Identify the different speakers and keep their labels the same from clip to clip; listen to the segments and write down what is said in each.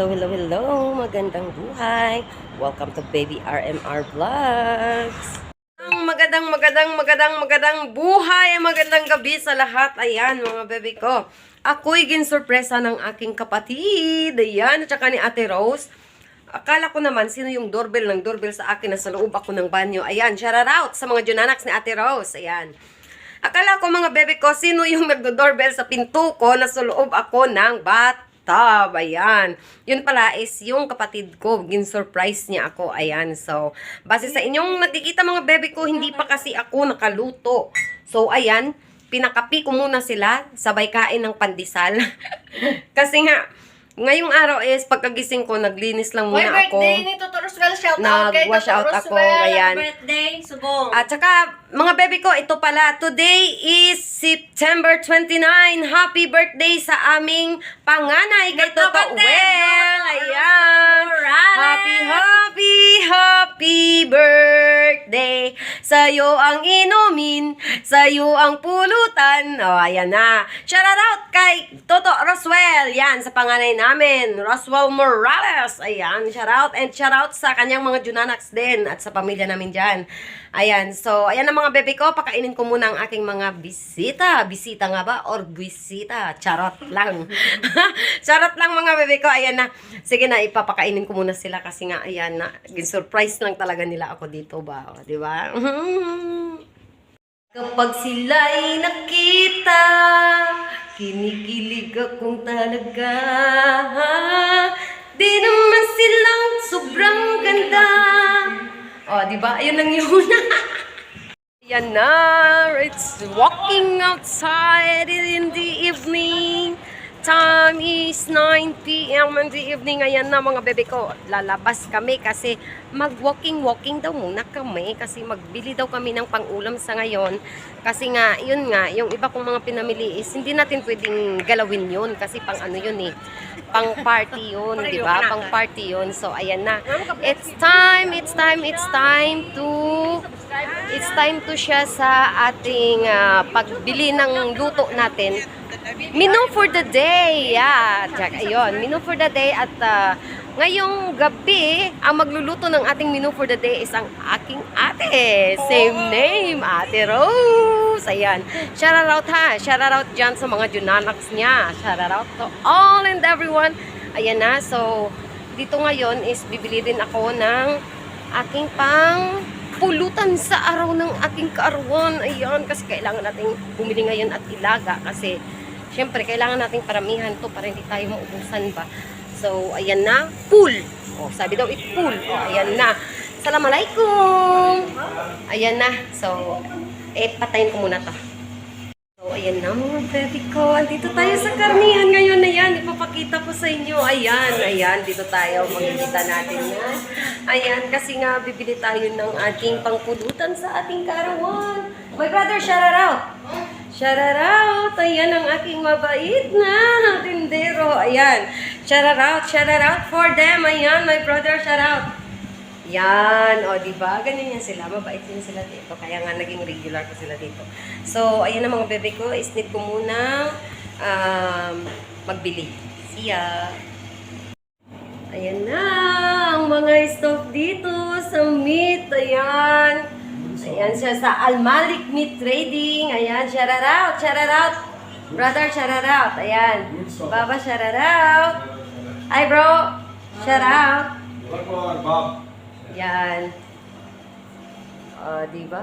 Speaker 1: Hello. Magandang buhay. Welcome to Baby RMR Vlogs. Magandang buhay. Magandang gabi sa lahat. Ayan, mga bebe ko. Ako'y ginsurpresa ng aking kapatid. Ayan, at saka ni Ate Rose. Akala ko naman, sino yung doorbell sa akin? Nasa loob ako ng banyo. Ayan, shout out sa mga Junanax ni Ate Rose. Ayan. Akala ko, mga bebe ko, sino yung nagdo-doorbell sa pinto ko? Nasa loob ako ng bathtub. Ayan. Yun pala is yung kapatid ko. Gin-surprise niya ako. Ayan. So, base sa inyong nakikita, mga bebe ko, hindi pa kasi ako nakaluto. So, ayan. Pinakapi ko muna sila. Sabay kain ng pandesal. Kasi nga, ngayong araw is pagkagising ko, naglinis lang muna ako.
Speaker 2: Birthday ni Toto Roswell, shout out kay
Speaker 1: Nag-wash out
Speaker 2: Toto
Speaker 1: ako,
Speaker 2: Roswell.
Speaker 1: ayan.
Speaker 2: Birthday, subong.
Speaker 1: At saka, mga baby ko, ito pala, today is September 29. Happy birthday sa aming panganay kay Toto Well. Ayan. Happy birthday. Sa'yo ang inumin, sa'yo ang pulutan. O, ayan na. Shout out kay Toto Roswell. Yan, sa panganay namin, Roswell Morales. Ayan, shout out. And shout out sa kanyang mga Junanax din at sa pamilya namin dyan. Ayan, so, ayan ang mga bebe ko. Pakainin ko muna ang aking mga bisita. Bisita nga ba? Or bisita? Charot lang. Charot lang, mga bebe ko. Ayan na. Sige na, ipapakainin ko muna sila kasi nga, ayan na. Surprise lang talaga nila ako dito ba? O, di ba? Kapag sila'y nakita, kinikilig akong talaga. Di naman silang sobrang ganda. O, di ba? Ayun lang yun. Ayan na. It's walking outside in the evening. Time is 9 p.m. in the evening. Ayan na, mga bebe ko. Lalabas kami kasi mag-walking daw muna kami. Kasi magbili daw kami ng pang-ulam sa ngayon. Kasi nga, yun nga, yung iba kong mga pinamili is hindi natin pwedeng galawin yun. Kasi pang ano yun eh. Pang party yun, di ba? Pang party yun. So, ayan na. It's time to siya sa ating pagbili ng luto natin. Menu for the day. Yeah. Ayun, menu for the day. At ngayong gabi, ang magluluto ng ating menu for the day is ang aking ate. Same name, Ate Rose. Ayan. Shout out ha. Shout out dyan sa mga Junanax niya. Shout out to all and everyone. Ayan na. So, dito ngayon is bibili din ako ng aking pang pulutan sa araw ng ating kaarawan. Ayan. Kasi kailangan natin bumili ngayon at ilaga. Kasi siyempre, kailangan nating paramihan to para hindi tayo maubusan ba. So, ayan na. Pool. O, sabi daw, pool. O, ayan na. Assalamualaikum. Ayan na. So, patayin ko muna to. So, ayan na, mga baby ko. Andito tayo sa karnihan ngayon. Ayan, ipapakita ko sa inyo. Ayan. Dito tayo. Makikita natin yan. Ayan, kasi nga, bibili tayo ng ating pangpulutan sa ating kaarawan. My brother, shout out. Shout out! Ayan ang aking mabait na tindero. Ayan. Shout out for them. Ayan, my brother, shout out. Yan. O, diba? Ganyan yan sila. Mabait din sila dito. Kaya nga naging regular ko sila dito. So, ayan ang mga bebe ko. Isnit ko muna magbili. See ya! Ayan na. Ang mga stock dito sa meat. Ayan. Ayan siya sa Al-Malik Meat Trading. Ayan, shout out. Brother, shout out. Ayan. Baba, shout out. Hi, bro. Shout out. Ayan. Diba?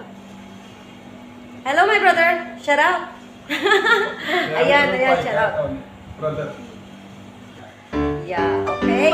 Speaker 1: Hello, my brother. Shout out. Ayan, shout out. Yeah, okay.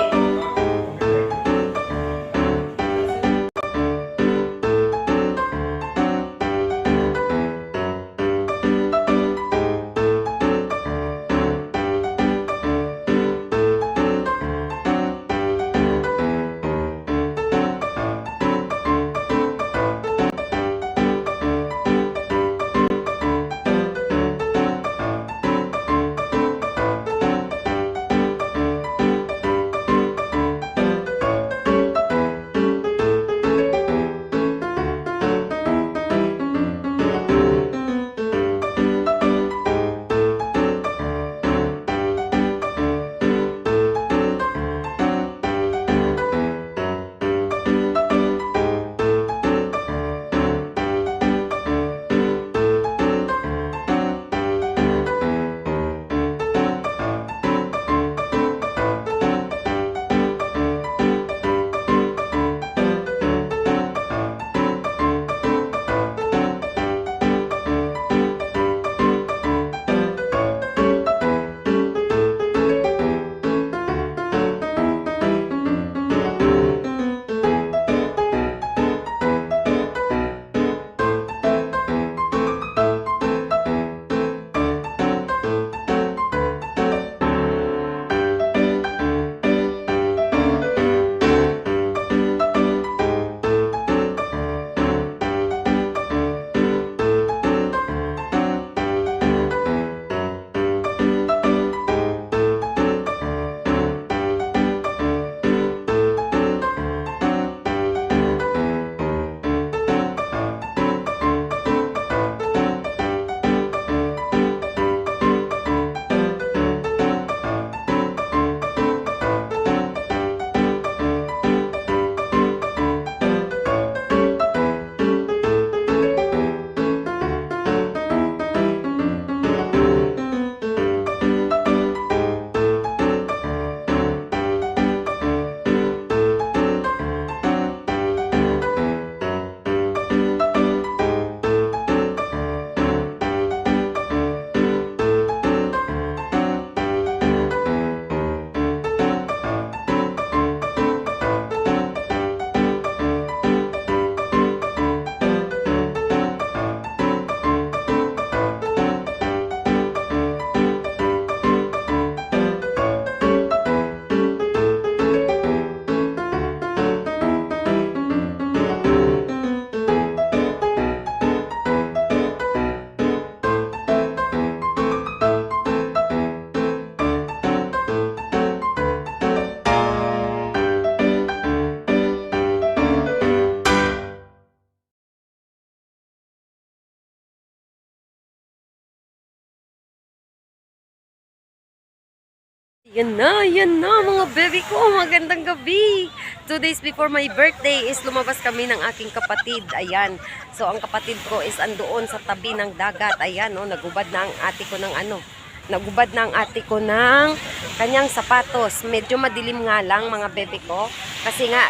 Speaker 1: Yan na mga baby ko. Magandang gabi. 2 days before my birthday is lumabas kami ng aking kapatid. Ayan. So, ang kapatid ko is andoon sa tabi ng dagat. Ayan, oh, nagubad na ang ate ko ng ano. Nagubad na ang ate ko ng kanyang sapatos. Medyo madilim nga lang mga baby ko. Kasi nga,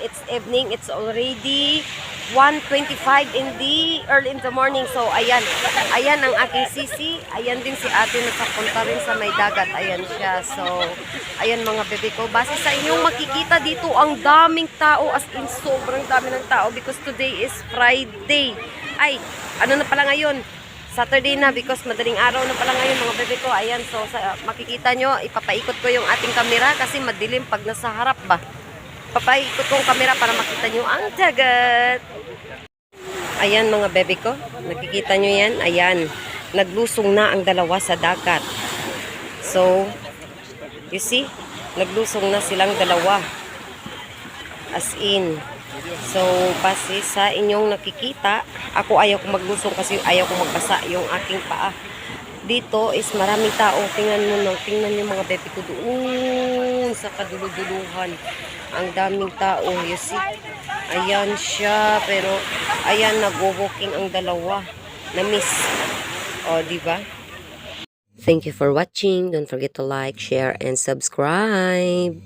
Speaker 1: it's evening. It's already 1:25 early in the morning. So, ayan. Ayan ang aking sisi. Ayan din si ate nakapunta rin sa may dagat. Ayan siya. So, ayan mga bebe ko. Base sa inyong makikita dito, ang daming tao. As in, sobrang dami ng tao. Because today is Friday. Ay, ano na pala ngayon? Saturday na because madaling araw na pala ngayon mga bebe ko. Ayan, so makikita nyo, ipapaikot ko yung ating kamera kasi madilim pag nasa harap ba. Papaikot ko yung kamera para makita nyo ang dagat. Ayan mga bebe ko, nakikita nyo yan. Ayan, naglusong na ang dalawa sa dagat. So, you see, naglusong na silang dalawa. As in, so, base sa inyong nakikita, ako ayaw ko maglusong kasi ayaw ko magbasa yung aking paa. Dito is maraming tao. Tingnan nyo mga bebe ko doon sa kaduluduluhan. Ang daming tao, you see. Ayan siya, pero ayan, nag-walking ang dalawa. Na-miss. O, diba? Thank you for watching. Don't forget to like, share, and subscribe.